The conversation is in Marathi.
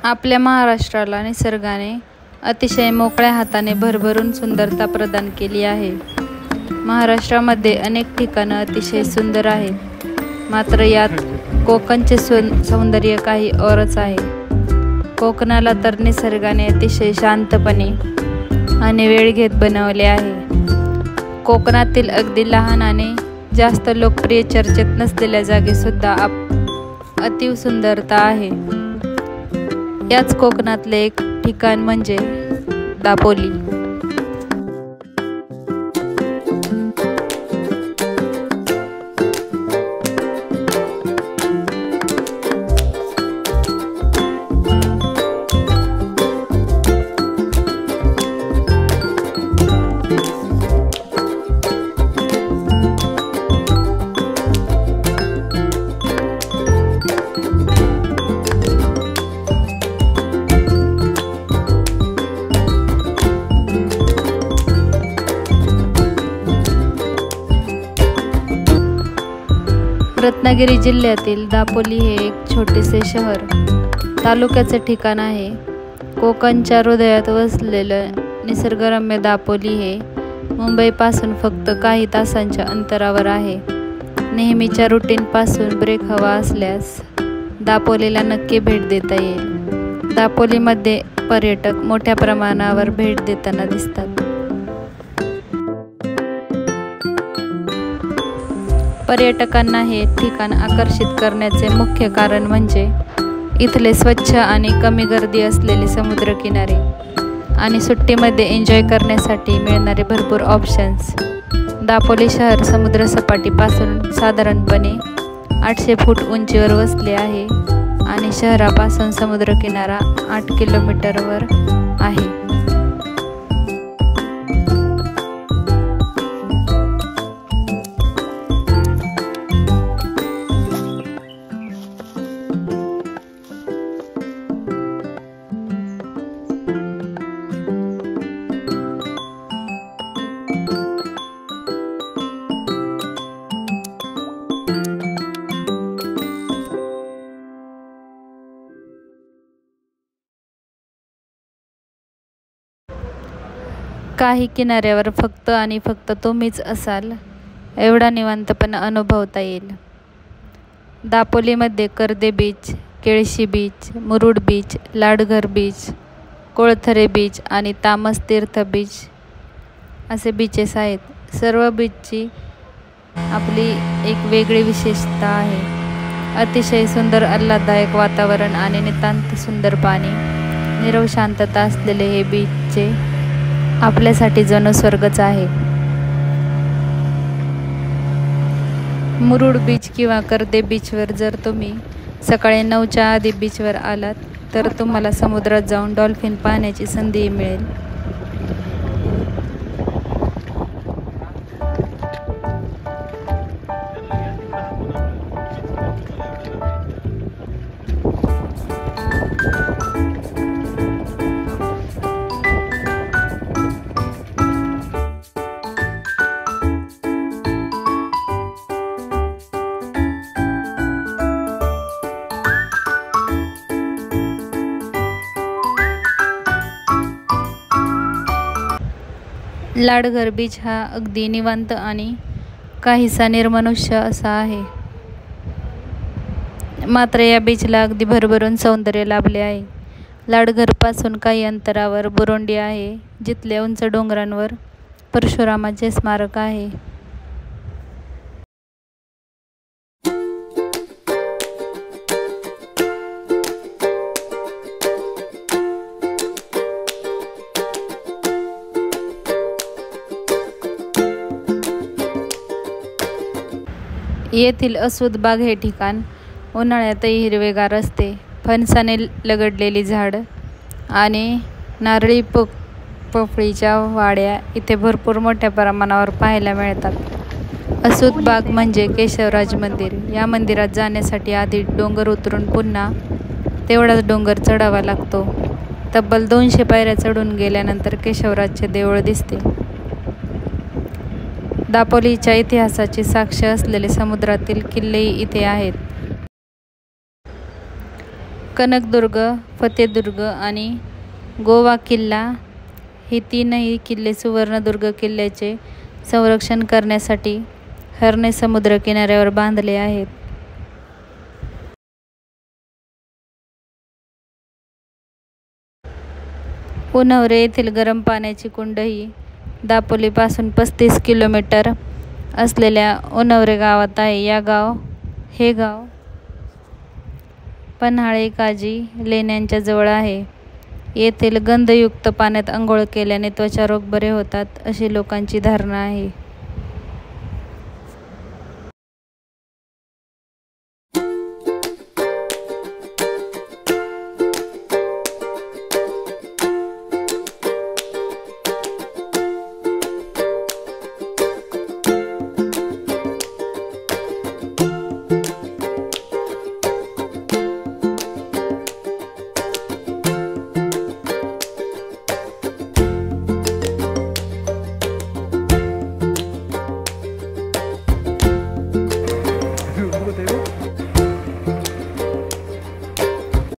आपल्या महाराष्ट्राला निसर्गाने अतिशय मोकळ्या हाताने भरभरून सुंदरता प्रदान केली आहे। महाराष्ट्रामध्ये अनेक ठिकाणं अतिशय सुंदर आहेत, मात्र यात कोकणचे सौंदर्य काही औरच आहे। कोकणाला तर निसर्गाने अतिशय शांतपणे आणि वेळ घेत बनवले आहे। कोकणातील अगदी लहान आणि जास्त लोकप्रिय चर्चेत नसलेल्या जागी सुद्धा अतिव सुंदरता आहे। याच कोकणातले एक ठिकाण म्हणजे दापोली। रत्नागिरी जिल्ह्यातील दापोली हे एक छोटेसे शहर तालुक्याचे ठिकाण आहे। कोकणच्या हृदयात वसलेलं निसर्गरम्य दापोली हे मुंबईपासून फक्त काही तासांच्या अंतरावर आहे। नेहमीच्या रुटीनपासून ब्रेक हवा असल्यास दापोलीला नक्की भेट देता येईल। दापोलीमध्ये पर्यटक मोठ्या प्रमाणावर भेट देताना दिसतात। पर्यटकांना हे ठिकाण आकर्षित करण्याचे मुख्य कारण म्हणजे इथले स्वच्छ आणि कमी गर्दी असलेले समुद्रकिनारे आणि सुट्टीमध्ये एन्जॉय करण्यासाठी मिळणारे भरपूर ऑप्शन्स। दापोली शहर समुद्रसपाटीपासून साधारणपणे 800 फूट उंचीवर वसले आहे आणि शहरापासून समुद्रकिनारा 8 किलोमीटरवर आहे। काही किनाऱ्यावर फक्त आणि फक्त तुम्हीच असाल एवढा निवांतपणा अनुभवता येईल। दापोलीमध्ये Karde beach, Kelshi beach, Murud beach, Ladghar beach, Kolthare beach आणि तामस तीर्थ बीच असे बीचेस आहेत। सर्व बीचची आपली एक वेगळी विशेषता आहे। अतिशय सुंदर आल्हाददायक वातावरण आणि नितांत सुंदर पाणी, नीरव शांतता असलेले हे बीचचे आपल्यासाठी जणू स्वर्गच आहे। मुरुड बीच किंवा कर्दे बीचवर जर तुम्ही सकाळी 9च्या आधी बीचवर आलात तर तुम्हाला समुद्रात जाऊन डॉल्फिन पाहण्याची संधी मिळेल। लाडघर बीच हा अगदी निवांत आणि काहीसा निर्मनुष्य असा आहे, मात्र या बीचला अगदी भरभरून सौंदर्य लाभले आहे। लाडघरपासून काही अंतरावर बुरोंडी आहे, जिथल्या उंच डोंगरांवर परशुरामाचे स्मारक आहे। येथील असूद बाग हे ठिकाण उन्हाळ्यातही हिरवेगार असते। फणसाने लगडलेली झाडं आणि नारळी पोफळीच्या वाड्या इथे भरपूर मोठ्या प्रमाणावर पाहायला मिळतात। असूद बाग म्हणजे केशवराज मंदिर। या मंदिरात जाण्यासाठी आधी डोंगर उतरून पुन्हा तेवढाच डोंगर चढावा लागतो। तब्बल 200 पायऱ्या चढून गेल्यानंतर केशवराजचे देऊळ दिसते। दापोलीच्या इतिहासाची साक्ष असलेले समुद्रातील किल्लेही इथे आहेत। कनकदुर्ग, फतेदुर्ग आणि गोवा किल्ला हे तीनही किल्ले सुवर्णदुर्ग किल्ल्याचे संरक्षण करण्यासाठी हर्णे समुद्र किनाऱ्यावर बांधले आहेत. उन्हवरे येथील गरम पाण्याची कुंड ही दापोलीपासून 35 किलोमीटर असलेल्या उन्हवरे गावात आहे. हे गाव पन्हाळे काजी लेण्यांच्या जवळ आहे. येथील गंधयुक्त पाण्यात अंघोळ केल्याने त्वचारोग बरे होतात अशी लोकांची धारणा आहे.